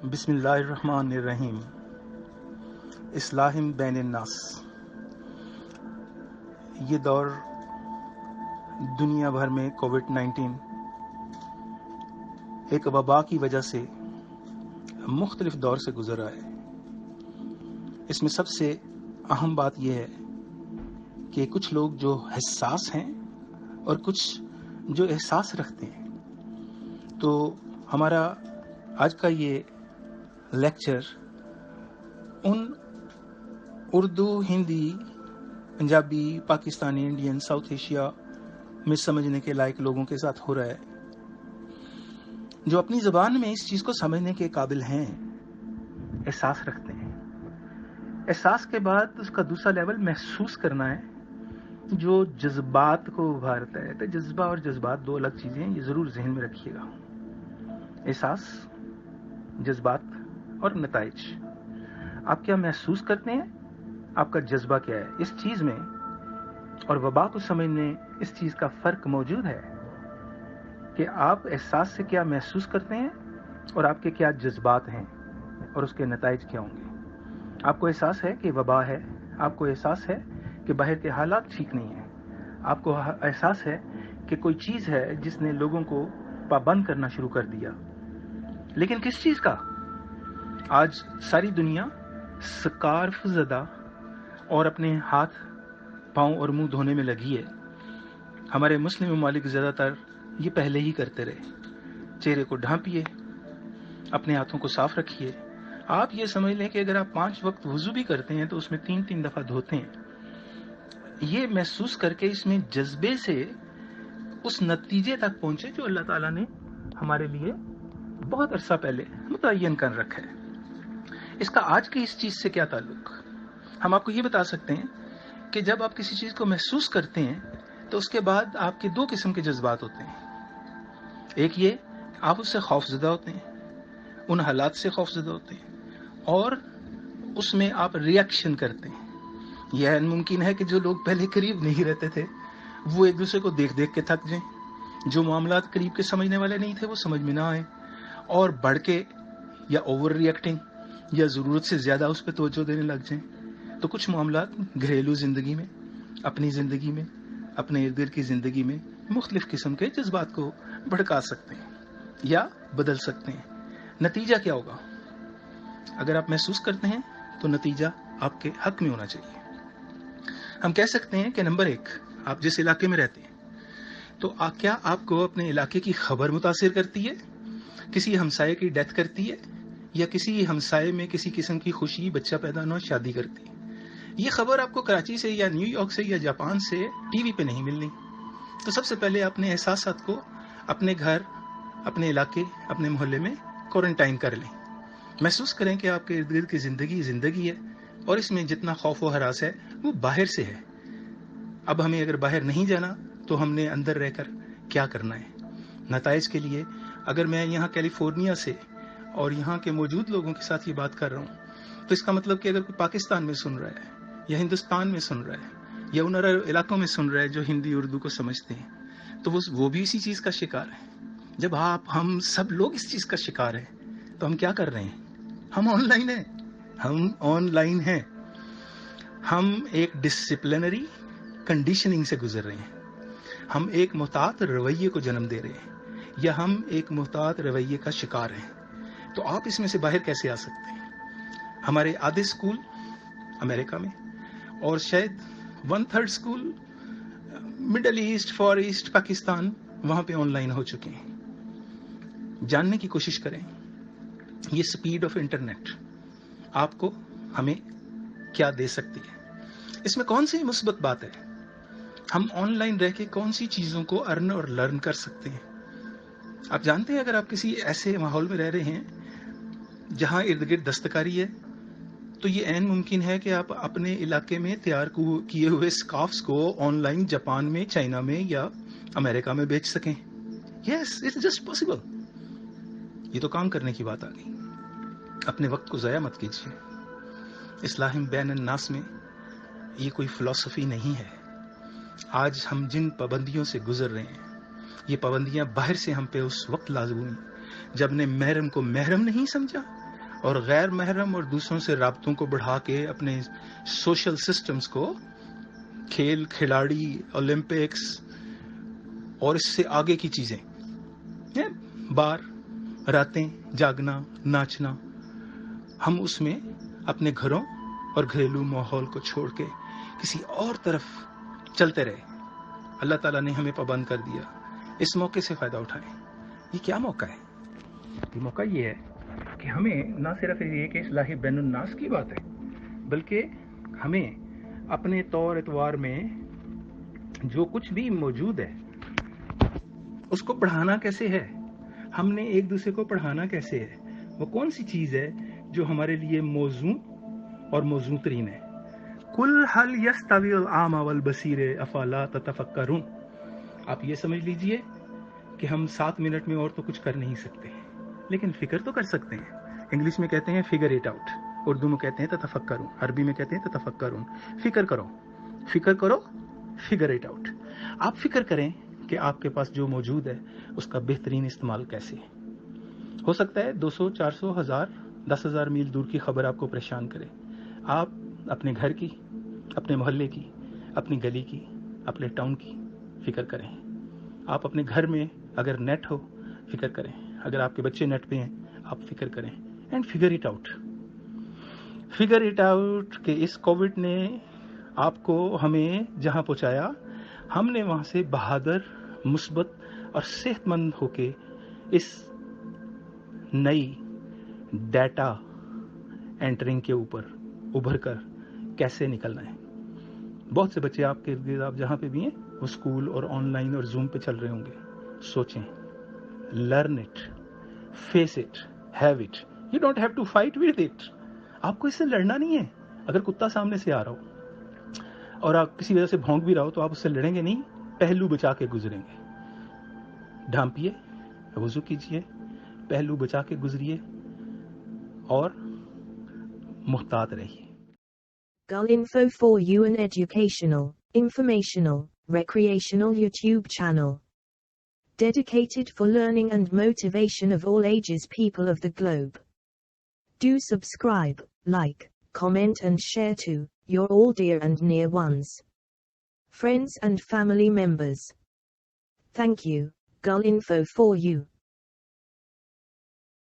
بسم اللہ الرحمن الرحیم. اصلاح بین الناس. یہ دور دنیا بھر میں کووڈ-19 ایک وبا کی وجہ سے مختلف دور سے گزر رہا ہے. اس میں سب سے اہم بات یہ ہے کہ کچھ لوگ جو حساس ہیں اور کچھ جو احساس رکھتے ہیں. تو ہمارا آج کا یہ lecture in Urdu, Hindi, Punjabi, Pakistani, Indian, South Asia میں سمجھنے کے لائق لوگوں کے ساتھ ہو رہا ہے جو اپنی زبان میں اس چیز کو سمجھنے کے قابل ہیں، احساس رکھتے ہیں. احساس کے بعد اس کا دوسرا لیول محسوس کرنا ہے جو جذبات کو ابھارتا ہے. تو جذبہ اور جذبات دو الگ چیزیں ہیں، یہ ضرور ذہن میں رکھیے گا. احساس، جذبات اور نتائج. آپ کیا محسوس کرتے ہیں، آپ کا جذبہ کیا ہے. اس چیز میں اور وبا کو سمجھنے اس چیز کا فرق موجود ہے کہ آپ احساس سے کیا محسوس کرتے ہیں اور آپ کے کیا جذبات ہیں اور اس کے نتائج کیا ہوں گے. آپ کو احساس ہے کہ وبا ہے، آپ کو احساس ہے کہ باہر کے حالات ٹھیک نہیں ہیں، آپ کو احساس ہے کہ کوئی چیز ہے جس نے لوگوں کو پابند کرنا شروع کر دیا. لیکن کس چیز کا؟ آج ساری دنیا سکارف زدہ اور اپنے ہاتھ، پاؤں اور منہ دھونے میں لگی ہے. ہمارے مسلم ممالک زیادہ تر یہ پہلے ہی کرتے رہے. چہرے کو ڈھانپیے، اپنے ہاتھوں کو صاف رکھیے. آپ یہ سمجھ لیں کہ اگر آپ 5 وقت وضو بھی کرتے ہیں تو اس میں 3 دفعہ دھوتے ہیں. یہ محسوس کر کے اس میں جذبے سے اس نتیجے تک پہنچے جو اللہ تعالیٰ نے ہمارے لیے بہت عرصہ پہلے متعین کر رکھا ہے. اس کا آج کی اس چیز سے کیا تعلق؟ ہم آپ کو یہ بتا سکتے ہیں کہ جب آپ کسی چیز کو محسوس کرتے ہیں تو اس کے بعد آپ کے 2 قسم کے جذبات ہوتے ہیں. ایک یہ آپ اس سے خوف زدہ ہوتے ہیں، ان حالات سے خوف زدہ ہوتے ہیں اور اس میں آپ ریئیکشن کرتے ہیں. یہ ممکن ہے کہ جو لوگ پہلے قریب نہیں رہتے تھے وہ ایک دوسرے کو دیکھ دیکھ کے تھک جائیں، جو معاملات قریب کے سمجھنے والے نہیں تھے وہ سمجھ میں نہ آئیں اور بڑھ کے یا اوور ریئیکٹنگ یا ضرورت سے زیادہ اس پہ توجہ دینے لگ جائیں. تو کچھ معاملات گھریلو زندگی میں، اپنی زندگی میں، اپنے ارد گرد کی زندگی میں مختلف قسم کے جذبات کو بھڑکا سکتے ہیں یا بدل سکتے ہیں. نتیجہ کیا ہوگا؟ اگر آپ محسوس کرتے ہیں تو نتیجہ آپ کے حق میں ہونا چاہیے. ہم کہہ سکتے ہیں کہ نمبر 1، آپ جس علاقے میں رہتے ہیں تو کیا آپ کو اپنے علاقے کی خبر متاثر کرتی ہے؟ کسی ہمسائے کی ڈیتھ کرتی ہے یا کسی ہمسائے میں کسی قسم کی خوشی، بچہ پیدا ہونا، شادی کرتی ہے؟ یہ خبر آپ کو کراچی سے یا نیو یارک سے یا جاپان سے ٹی وی پہ نہیں ملنی. تو سب سے پہلے اپنے احساسات کو اپنے گھر، اپنے علاقے، اپنے محلے میں کوارنٹائن کر لیں. محسوس کریں کہ آپ کے ارد گرد کی زندگی ہے اور اس میں جتنا خوف و ہراس ہے وہ باہر سے ہے. اب ہمیں اگر باہر نہیں جانا تو ہم نے اندر رہ کر کیا کرنا ہے. نتائج کے لیے اگر میں یہاں کیلیفورنیا سے اور یہاں کے موجود لوگوں کے ساتھ یہ بات کر رہا ہوں تو اس کا مطلب کہ اگر کوئی پاکستان میں سن رہا ہے یا ہندوستان میں سن رہا ہے یا ان علاقوں میں سن رہا ہے جو ہندی اردو کو سمجھتے ہیں تو وہ بھی اسی چیز کا شکار ہے. جب ہم سب لوگ اس چیز کا شکار ہیں تو ہم کیا کر رہے ہیں؟ ہم آن لائن ہیں. ہم ایک ڈسپلنری کنڈیشننگ سے گزر رہے ہیں. ہم ایک محتاط رویے کو جنم دے رہے ہیں یا ہم ایک محتاط رویے کا شکار ہیں. تو آپ اس میں سے باہر کیسے آ سکتے ہیں؟ ہمارے آدھے اسکول امریکہ میں اور شاید 1/3 school middle east, far east, Pakistan, وہاں پہ آن لائن ہو چکے ہیں. جاننے کی کوشش کریں یہ سپیڈ آف انٹرنیٹ آپ کو، ہمیں کیا دے سکتی ہے. اس میں کون سی مثبت بات ہے؟ ہم آن لائن رہ کے کون سی چیزوں کو ارن اور لرن کر سکتے ہیں. آپ جانتے ہیں اگر آپ کسی ایسے ماحول میں رہ رہے ہیں جہاں ارد گرد دستکاری ہے تو یہ عین ممکن ہے کہ آپ اپنے علاقے میں تیار کیے ہوئے سکارفز کو آن لائن جاپان میں، چائنا میں یا امریکہ میں بیچ سکیں. یس، اٹس جسٹ پاسبل. یہ تو کام کرنے کی بات آ گئی. اپنے وقت کو ضائع مت کیجیے. اصلاح بین الناس میں یہ کوئی فلسفی نہیں ہے. آج ہم جن پابندیوں سے گزر رہے ہیں یہ پابندیاں باہر سے ہم پہ اس وقت لازم ہوئی جب نے محرم کو محرم نہیں سمجھا اور غیر محرم اور دوسروں سے رابطوں کو بڑھا کے اپنے سوشل سسٹمز کو، کھیل، کھلاڑی، اولمپکس اور اس سے آگے کی چیزیں، بار، راتیں، جاگنا، ناچنا، ہم اس میں اپنے گھروں اور گھریلو ماحول کو چھوڑ کے کسی اور طرف چلتے رہے۔ اللہ تعالیٰ نے ہمیں پابند کر دیا، اس موقع سے فائدہ اٹھائیں۔ یہ کیا موقع ہے؟ یہ موقع یہ ہے کہ ہمیں نہ صرف یہ کہ اصلاح بین الناس کی بات ہے، بلکہ ہمیں اپنے طور اتوار میں جو کچھ بھی موجود ہے اس کو پڑھانا کیسے ہے، ہم نے ایک دوسرے کو پڑھانا کیسے ہے، وہ کون سی چیز ہے جو ہمارے لیے موزوں اور موزوں ترین ہے۔ کل حل یستوی العام والبصیر افلا تتفکرون۔ آپ یہ سمجھ لیجئے کہ ہم 7 منٹ میں اور تو کچھ کر نہیں سکتے، لیکن فکر تو کر سکتے ہیں۔ انگلش میں کہتے ہیں فگر اٹ آؤٹ، اردو میں کہتے ہیں تتفکرون، عربی میں کہتے ہیں تتفکرون۔ فکر کرو، فکر کرو، فگر اٹ آؤٹ۔ آپ فکر کریں کہ آپ کے پاس جو موجود ہے اس کا بہترین استعمال کیسے ہے۔ ہو سکتا ہے 200، 400، 1000، 10,000 میل دور کی خبر آپ کو پریشان کرے۔ آپ اپنے گھر کی، اپنے محلے کی، اپنی گلی کی، اپنے ٹاؤن کی فکر کریں۔ آپ اپنے گھر میں اگر نیٹ ہو فکر کریں، اگر آپ کے بچے نیٹ پہ ہیں آپ فکر کریں، and figure it out. Figure it out کہ اس کووڈ نے آپ کو، ہمیں جہاں پہنچایا، ہم نے وہاں سے بہادر، مثبت اور صحت مند ہو کے اس نئی ڈیٹا انٹرنگ کے اوپر ابھر کر کیسے نکلنا ہے۔ بہت سے بچے آپ کے ارد، آپ جہاں پہ بھی ہیں، وہ اسکول اور آن لائن اور زوم پہ چل رہے ہوں گے۔ سوچیں، learn it, face it, have it, you don't have to fight with it. آپ کو اس سے لڑنا نہیں ہے۔ اگر کتا سامنے سے آ رہا ہو اور آپ کسی وجہ سے بھونک بھی رہا ہو تو آپ اس سے لڑیں گے نہیں، پہلو بچا کے گزریں گے۔ ڈھانپیے، وضو کیجیے، پہلو بچا کے گزریے اور محتاط رہیے۔ Gulinfo for you, an educational, informational, recreational YouTube channel dedicated for learning and motivation of all ages, people of the globe. Do subscribe, like, comment and share to your all dear and near ones, friends and family members. Thank you. Gulinfo for you.